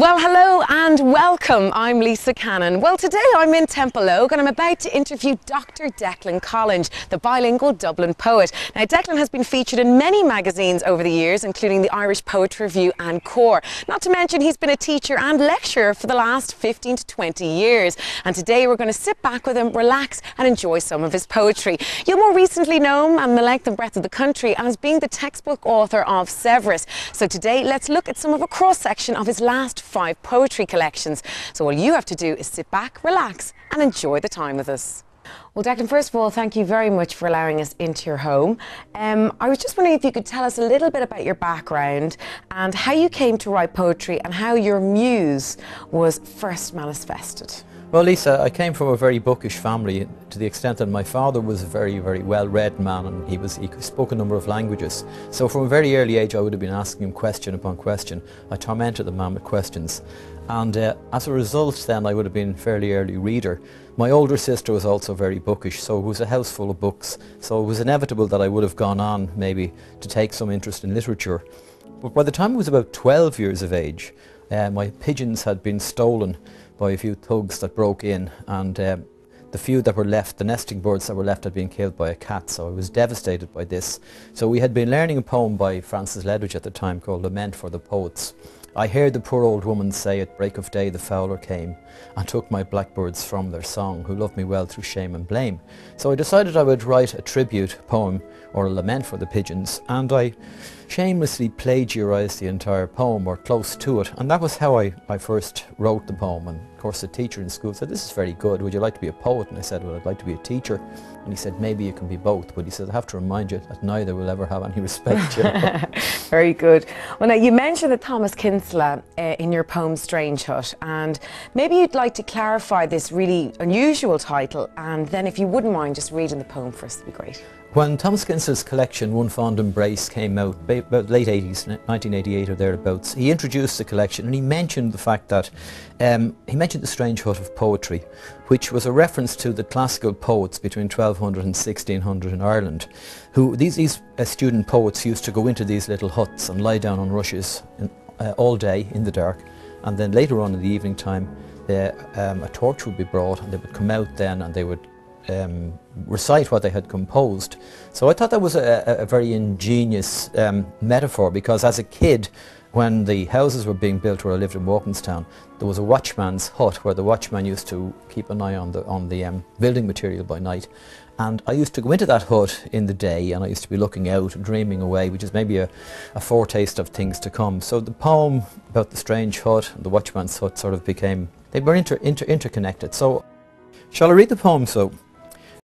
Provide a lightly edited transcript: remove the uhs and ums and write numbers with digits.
Well, hello and welcome. I'm Lisa Cannon. Well, today I'm in Templeogue and I'm about to interview Dr. Declan Collinge, the bilingual Dublin poet. Now, Declan has been featured in many magazines over the years, including the Irish Poetry Review and Core. Not to mention he's been a teacher and lecturer for the last 15 to 20 years. And today we're going to sit back with him, relax and enjoy some of his poetry. You'll more recently know him and the length and breadth of the country as being the textbook author of Severus. So today let's look at some of a cross-section of his last 5 poetry collections. So all you have to do is sit back, relax and enjoy the time with us. Well, Declan, first of all, thank you very much for allowing us into your home. I was just wondering if you could tell us a little bit about your background and how you came to write poetry and how your muse was first manifested. Well, Lisa, I came from a very bookish family to the extent that my father was a very, very well-read man and he spoke a number of languages. So from a very early age I would have been asking him question upon question. I tormented the man with questions. And as a result then I would have been a fairly early reader. My older sister was also very bookish, so it was a house full of books. So it was inevitable that I would have gone on maybe to take some interest in literature. But by the time I was about 12 years of age, my pigeons had been stolen by a few thugs that broke in, and the few that were left, the nesting birds that were left, had been killed by a cat, so I was devastated by this. So we had been learning a poem by Francis Ledwidge at the time called Lament for the Poets. I heard the poor old woman say at break of day the fowler came and took my blackbirds from their song, who loved me well through shame and blame. So I decided I would write a tribute poem or a lament for the pigeons, and I shamelessly plagiarised the entire poem or close to it, and that was how I first wrote the poem. And of course the teacher in school said, "This is very good, would you like to be a poet?" And I said, "Well, I'd like to be a teacher." And he said, "Maybe you can be both," but he said, "I have to remind you that neither will ever have any respect." You know? Very good. Well, now you mentioned the Thomas Kinsella in your poem Strange Hut, and maybe you'd like to clarify this really unusual title, and then if you wouldn't mind just reading the poem for us, that'd be great. When Thomas Kinsella's collection One Fond Embrace came out, about late 80s, 1988 or thereabouts, he introduced the collection and he mentioned the fact that, he mentioned the Strange Hut of Poetry, which was a reference to the classical poets between 1200 and 1600 in Ireland, who these student poets used to go into these little huts and lie down on rushes all day in the dark, and then later on in the evening time a torch would be brought and they would come out then and they would recite what they had composed. So I thought that was a very ingenious metaphor, because as a kid, when the houses were being built where I lived in Walkinstown, there was a watchman's hut where the watchman used to keep an eye on the building material by night. And I used to go into that hut in the day and I used to be looking out and dreaming away, which is maybe a foretaste of things to come. So the poem about the strange hut and the watchman's hut sort of became, they were interconnected. So shall I read the poem? So,